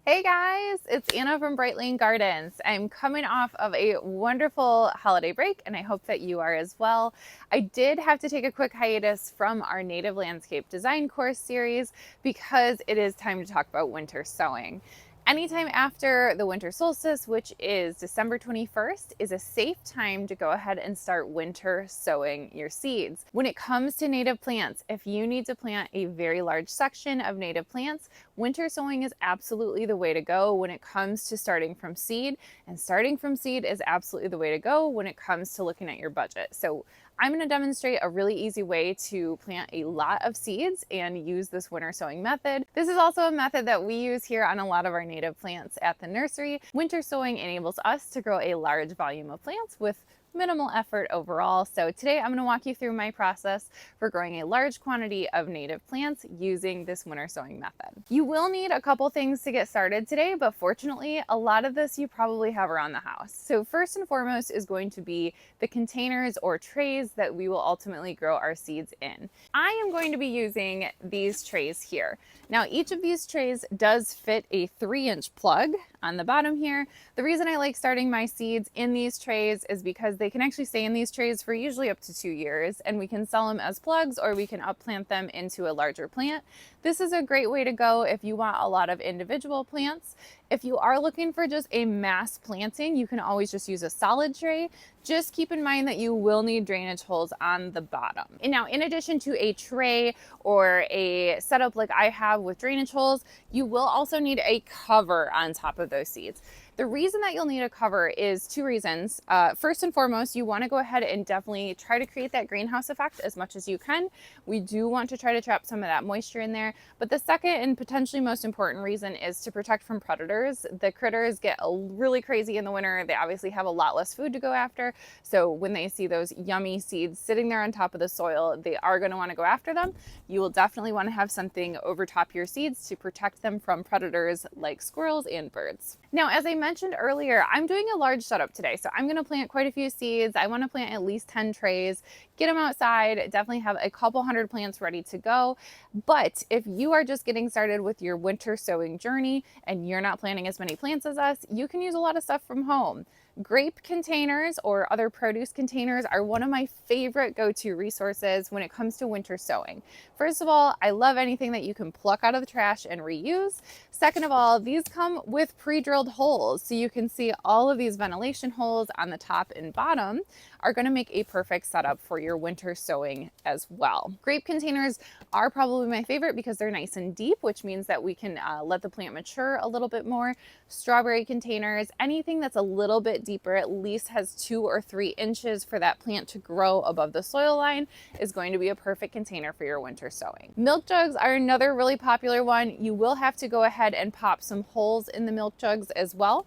Hey guys, it's Anna from Bright Lane Gardens. I'm coming off of a wonderful holiday break and I hope that you are as well. I did have to take a quick hiatus from our native landscape design course series because it is time to talk about winter sowing. Anytime after the winter solstice, which is December 21st, is a safe time to go ahead and start winter sowing your seeds. When it comes to native plants, if you need to plant a very large section of native plants, winter sowing is absolutely the way to go when it comes to starting from seed, and starting from seed is absolutely the way to go when it comes to looking at your budget. So I'm going to demonstrate a really easy way to plant a lot of seeds and use this winter sowing method. This is also a method that we use here on a lot of our native plants at the nursery. Winter sowing enables us to grow a large volume of plants with minimal effort overall. So today I'm going to walk you through my process for growing a large quantity of native plants using this winter sowing method. You will need a couple things to get started today, but fortunately a lot of this you probably have around the house. So first and foremost is going to be the containers or trays that we will ultimately grow our seeds in. I am going to be using these trays here. Now each of these trays does fit a 3-inch plug on the bottom here. The reason I like starting my seeds in these trays is because they can actually stay in these trays for usually up to 2 years, and we can sell them as plugs or we can upplant them into a larger plant. This is a great way to go if you want a lot of individual plants. If you are looking for just a mass planting, you can always just use a solid tray. Just keep in mind that you will need drainage holes on the bottom. And now, in addition to a tray or a setup like I have with drainage holes, you will also need a cover on top of those seeds. The reason that you'll need a cover is 2 reasons. First and foremost, you want to go ahead and definitely try to create that greenhouse effect as much as you can. We do want to try to trap some of that moisture in there. But the second and potentially most important reason is to protect from predators. The critters get really crazy in the winter. They obviously have a lot less food to go after. So when they see those yummy seeds sitting there on top of the soil, they are going to want to go after them. You will definitely want to have something over top your seeds to protect them from predators like squirrels and birds. Now, as I mentioned earlier, I'm doing a large setup today. So I'm going to plant quite a few seeds. I want to plant at least 10 trays, get them outside, definitely have a couple hundred plants ready to go. But if you are just getting started with your winter sowing journey and you're not planting as many plants as us, you can use a lot of stuff from home. Grape containers or other produce containers are one of my favorite go-to resources when it comes to winter sowing. First of all, I love anything that you can pluck out of the trash and reuse. Second of all, these come with pre-drilled holes, so you can see all of these ventilation holes on the top and bottom are going to make a perfect setup for your winter sowing as well. Grape containers are probably my favorite because they're nice and deep, which means that we can let the plant mature a little bit more. Strawberry containers, anything that's a little bit deeper, at least has 2 or 3 inches for that plant to grow above the soil line, is going to be a perfect container for your winter sowing. Milk jugs are another really popular one. You will have to go ahead and pop some holes in the milk jugs as well.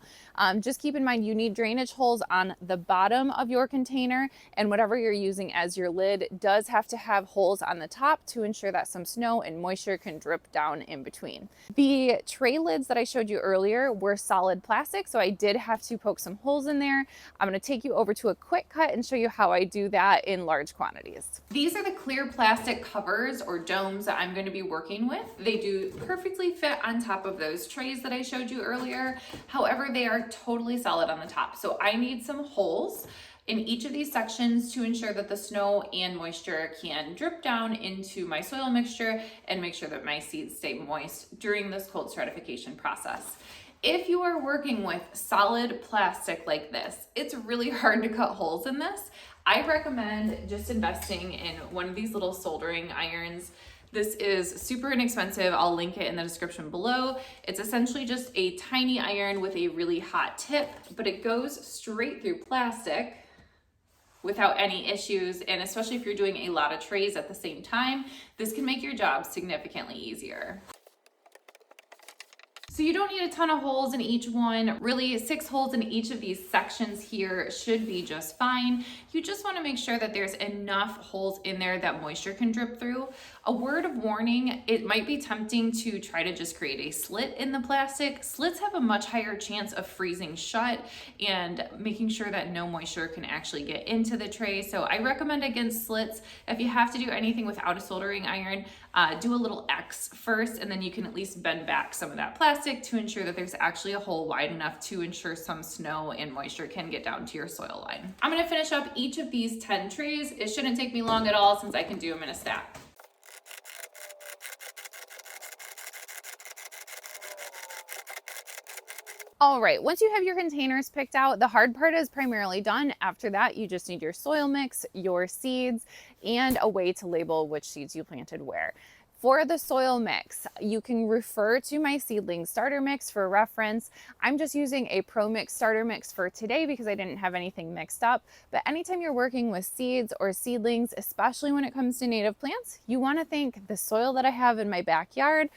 Just keep in mind you need drainage holes on the bottom of your container, and whatever you're using as your lid does have to have holes on the top to ensure that some snow and moisture can drip down in between. The tray lids that I showed you earlier were solid plastic, so I did have to poke some holes in there. I'm going to take you over to a quick cut and show you how I do that in large quantities. These are the clear plastic covers or domes that I'm going to be working with. They do perfectly fit on top of those trays that I showed you earlier. However, they are totally solid on the top. So I need some holes in each of these sections to ensure that the snow and moisture can drip down into my soil mixture and make sure that my seeds stay moist during this cold stratification process. If you are working with solid plastic like this, it's really hard to cut holes in this. I recommend just investing in one of these little soldering irons. This is super inexpensive. I'll link it in the description below. It's essentially just a tiny iron with a really hot tip, but it goes straight through plastic without any issues. And especially if you're doing a lot of trays at the same time, this can make your job significantly easier. So So you don't need a ton of holes in each one. Really, 6 holes in each of these sections here should be just fine. You just want to make sure that there's enough holes in there that moisture can drip through. A word of warning, it might be tempting to try to just create a slit in the plastic. Slits have a much higher chance of freezing shut and making sure that no moisture can actually get into the tray. So I recommend against slits. If you have to do anything without a soldering iron, do a little X first, and then you can at least bend back some of that plastic to ensure that there's actually a hole wide enough to ensure some snow and moisture can get down to your soil line. I'm gonna finish up each of these 10 trays. It shouldn't take me long at all since I can do them in a stack. All right, once you have your containers picked out, the hard part is primarily done. After that, you just need your soil mix, your seeds, and a way to label which seeds you planted where. For the soil mix, you can refer to my seedling starter mix for reference. I'm just using a Pro Mix starter mix for today because I didn't have anything mixed up. But anytime you're working with seeds or seedlings, especially when it comes to native plants, you want to think the soil that I have in my backyard,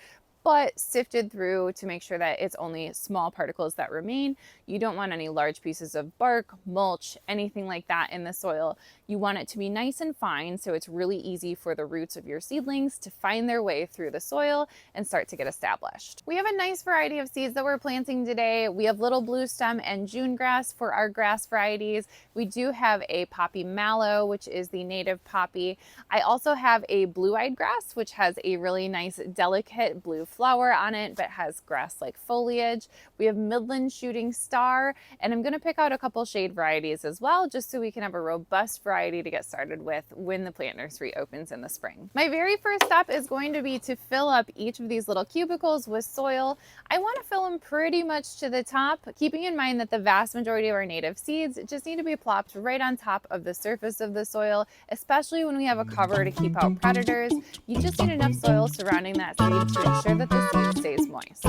but sifted through to make sure that it's only small particles that remain. You don't want any large pieces of bark, mulch, anything like that in the soil. You want it to be nice and fine so it's really easy for the roots of your seedlings to find their way through the soil and start to get established. We have a nice variety of seeds that we're planting today. We have little blue stem and June grass for our grass varieties. We do have a poppy mallow, which is the native poppy. I also have a blue-eyed grass, which has a really nice delicate blue flower on it, but has grass-like foliage. We have Midland shooting star, and I'm going to pick out a couple shade varieties as well, just so we can have a robust variety to get started with when the plant nursery opens in the spring. My very first step is going to be to fill up each of these little cubicles with soil. I want to fill them pretty much to the top, keeping in mind that the vast majority of our native seeds just need to be plopped right on top of the surface of the soil, especially when we have a cover to keep out predators. You just need enough soil surrounding that seed to ensure that the seed stays moist.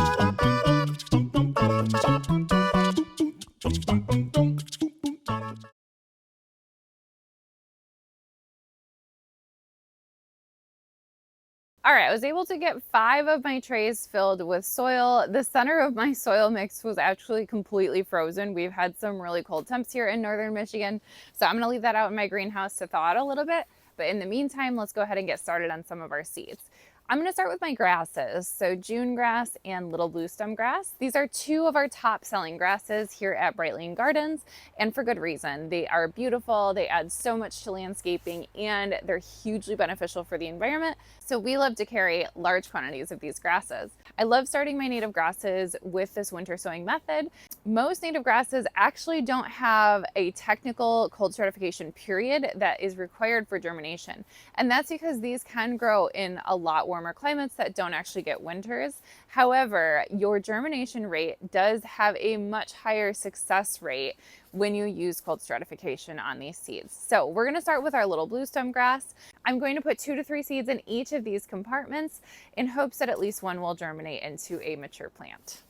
All right, I was able to get 5 of my trays filled with soil. The center of my soil mix was actually completely frozen. We've had some really cold temps here in northern Michigan, so I'm gonna leave that out in my greenhouse to thaw out a little bit. But in the meantime, let's go ahead and get started on some of our seeds. I'm gonna start with my grasses. So June grass and little blue stem grass. These are 2 of our top selling grasses here at Bright Lane Gardens, and for good reason. They are beautiful, they add so much to landscaping, and they're hugely beneficial for the environment. So we love to carry large quantities of these grasses. I love starting my native grasses with this winter sowing method. Most native grasses actually don't have a technical cold stratification period that is required for germination. And that's because these can grow in a lot warmer climates that don't actually get winters. However, your germination rate does have a much higher success rate when you use cold stratification on these seeds. So we're gonna start with our little blue stem grass. I'm going to put 2 to 3 seeds in each of these compartments in hopes that at least one will germinate into a mature plant.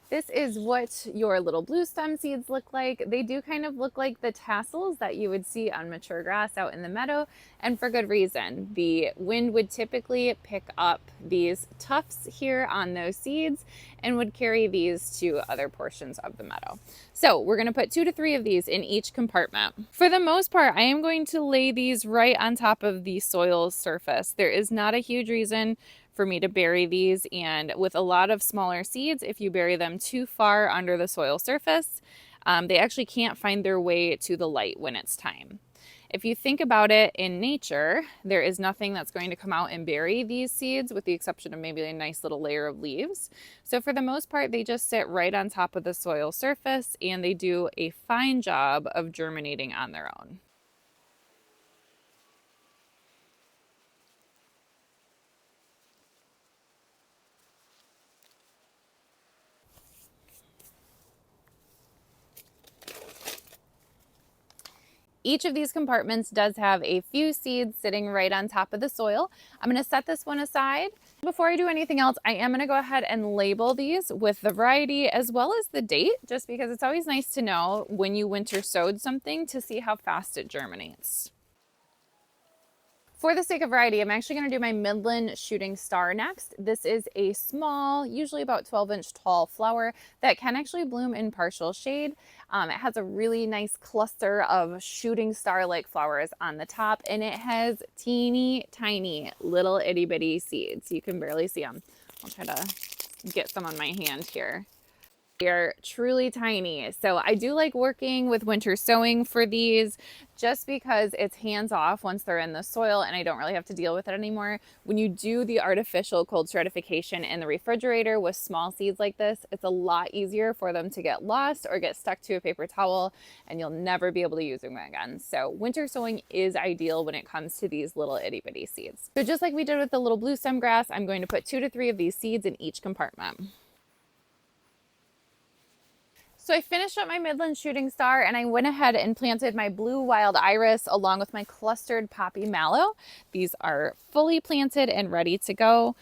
This is what your little blue stem seeds look like. They do kind of look like the tassels that you would see on mature grass out in the meadow, and for good reason. The wind would typically pick up these tufts here on those seeds and would carry these to other portions of the meadow. So we're gonna put 2 to 3 of these in each compartment. For the most part, I am going to lay these right on top of the soil surface. There is not a huge reason for me to bury these, and with a lot of smaller seeds, if you bury them too far under the soil surface, they actually can't find their way to the light when it's time. If you think about it in nature, there is nothing that's going to come out and bury these seeds with the exception of maybe a nice little layer of leaves. So for the most part, they just sit right on top of the soil surface and they do a fine job of germinating on their own. Each of these compartments does have a few seeds sitting right on top of the soil. I'm going to set this one aside. Before I do anything else, I am going to go ahead and label these with the variety as well as the date, just because it's always nice to know when you winter sowed something to see how fast it germinates. For the sake of variety, I'm actually going to do my Midland Shooting Star next. This is a small, usually about 12-inch tall flower that can actually bloom in partial shade. It has a really nice cluster of shooting star-like flowers on the top, and it has teeny tiny little itty bitty seeds. You can barely see them. I'll try to get some on my hand here. They're truly tiny. So I do like working with winter sowing for these just because it's hands off once they're in the soil and I don't really have to deal with it anymore. When you do the artificial cold stratification in the refrigerator with small seeds like this, it's a lot easier for them to get lost or get stuck to a paper towel and you'll never be able to use them again. So winter sowing is ideal when it comes to these little itty bitty seeds. So just like we did with the little blue stem grass, I'm going to put 2 to 3 of these seeds in each compartment. So I finished up my Midland Shooting Star and I went ahead and planted my blue wild iris along with my clustered poppy mallow. These are fully planted and ready to go.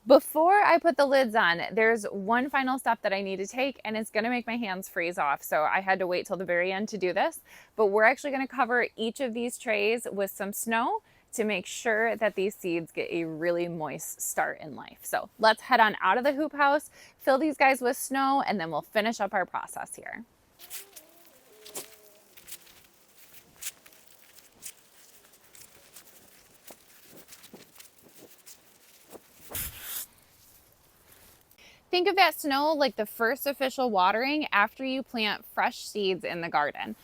Before I put the lids on, there's one final step that I need to take and it's gonna make my hands freeze off. So I had to wait till the very end to do this, but we're actually gonna cover each of these trays with some snow to make sure that these seeds get a really moist start in life. So let's head on out of the hoop house, fill these guys with snow, and then we'll finish up our process here. Think of that snow like the first official watering after you plant fresh seeds in the garden.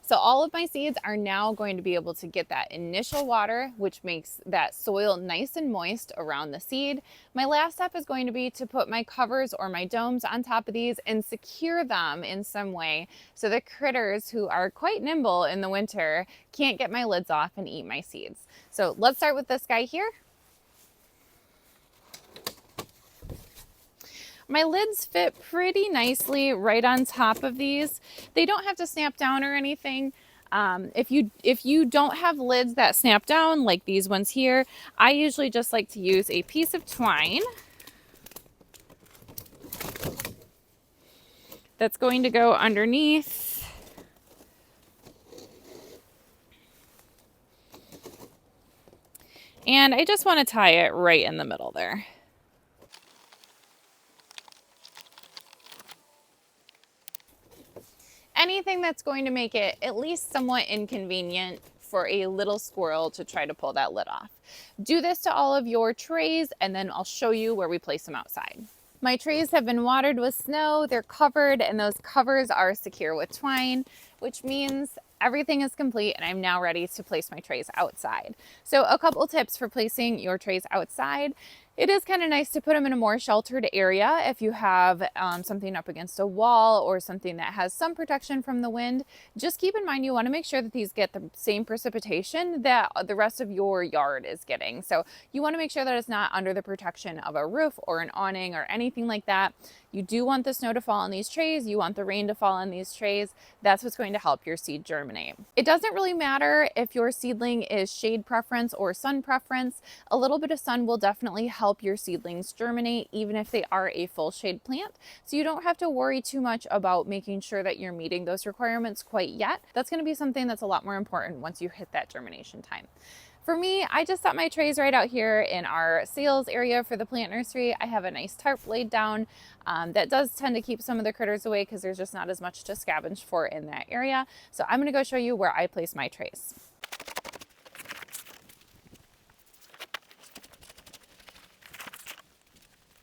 So all of my seeds are now going to be able to get that initial water, which makes that soil nice and moist around the seed. My last step is going to be to put my covers or my domes on top of these and secure them in some way so the critters who are quite nimble in the winter can't get my lids off and eat my seeds. So let's start with this guy here. My lids fit pretty nicely right on top of these. They don't have to snap down or anything. If you don't have lids that snap down like these ones here, I usually just like to use a piece of twine that's going to go underneath. And I just want to tie it right in the middle there. Anything that's going to make it at least somewhat inconvenient for a little squirrel to try to pull that lid off. Do this to all of your trays and then I'll show you where we place them outside. My trays have been watered with snow, they're covered, and those covers are secure with twine, which means everything is complete and I'm now ready to place my trays outside. So a couple tips for placing your trays outside. It is kind of nice to put them in a more sheltered area if you have something up against a wall or something that has some protection from the wind. Just keep in mind you want to make sure that these get the same precipitation that the rest of your yard is getting. So you want to make sure that it's not under the protection of a roof or an awning or anything like that. You do want the snow to fall on these trays. You want the rain to fall on these trays. That's what's going to help your seed germinate. It doesn't really matter if your seedling is shade preference or sun preference. A little bit of sun will definitely help your seedlings germinate, even if they are a full shade plant. So you don't have to worry too much about making sure that you're meeting those requirements quite yet. That's going to be something that's a lot more important once you hit that germination time. For me, I just set my trays right out here in our sales area for the plant nursery. I have a nice tarp laid down that does tend to keep some of the critters away because there's just not as much to scavenge for in that area. So I'm going to go show you where I place my trays.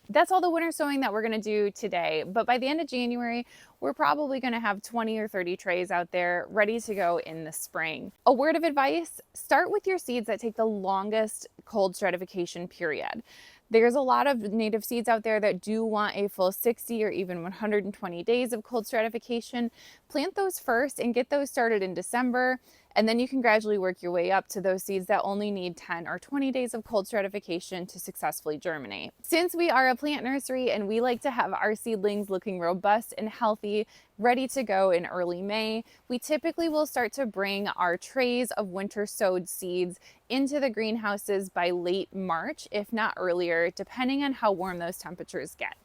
That's all the winter sowing that we're going to do today. But by the end of January, we're probably going to have 20 or 30 trays out there ready to go in the spring. A word of advice, start with your seeds that take the longest cold stratification period. There's a lot of native seeds out there that do want a full 60 or even 120 days of cold stratification. Plant those first and get those started in December. And then you can gradually work your way up to those seeds that only need 10 or 20 days of cold stratification to successfully germinate. Since we are a plant nursery and we like to have our seedlings looking robust and healthy, ready to go in early May, we typically will start to bring our trays of winter sowed seeds into the greenhouses by late March, if not earlier, depending on how warm those temperatures get.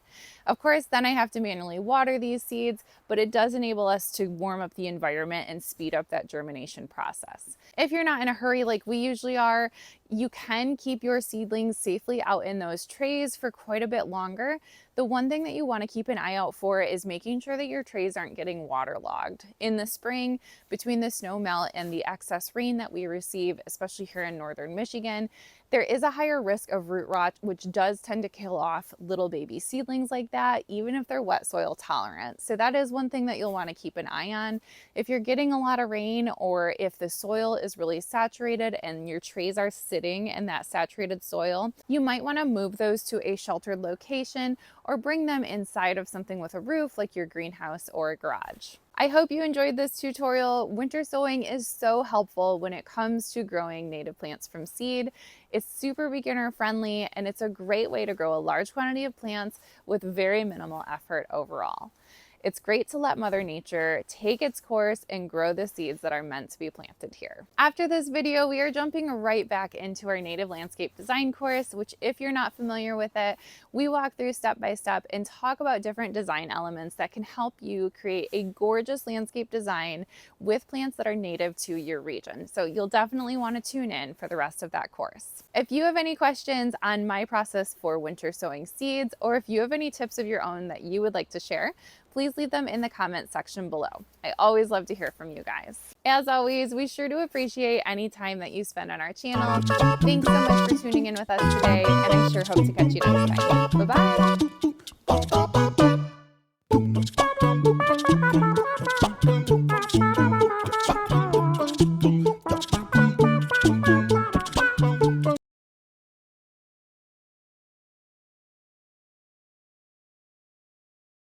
Of course, then I have to manually water these seeds, but it does enable us to warm up the environment and speed up that germination process. If you're not in a hurry like we usually are, you can keep your seedlings safely out in those trays for quite a bit longer. The one thing that you want to keep an eye out for is making sure that your trays aren't getting waterlogged. In the spring, between the snow melt and the excess rain that we receive, especially here in northern Michigan, there is a higher risk of root rot, which does tend to kill off little baby seedlings like that, even if they're wet soil tolerant. So that is one thing that you'll want to keep an eye on. If you're getting a lot of rain, or if the soil is really saturated and your trays are sitting in that saturated soil, you might want to move those to a sheltered location or bring them inside of something with a roof like your greenhouse or a garage. I hope you enjoyed this tutorial. Winter sowing is so helpful when it comes to growing native plants from seed. It's super beginner friendly, and it's a great way to grow a large quantity of plants with very minimal effort overall. It's great to let Mother Nature take its course and grow the seeds that are meant to be planted here. After this video, we are jumping right back into our native landscape design course, which, if you're not familiar with it, we walk through step by step and talk about different design elements that can help you create a gorgeous landscape design with plants that are native to your region. So you'll definitely want to tune in for the rest of that course. If you have any questions on my process for winter sowing seeds, or if you have any tips of your own that you would like to share, please leave them in the comment section below. I always love to hear from you guys. As always, we sure do appreciate any time that you spend on our channel. Thanks so much for tuning in with us today, and I sure hope to catch you next time. Bye-bye.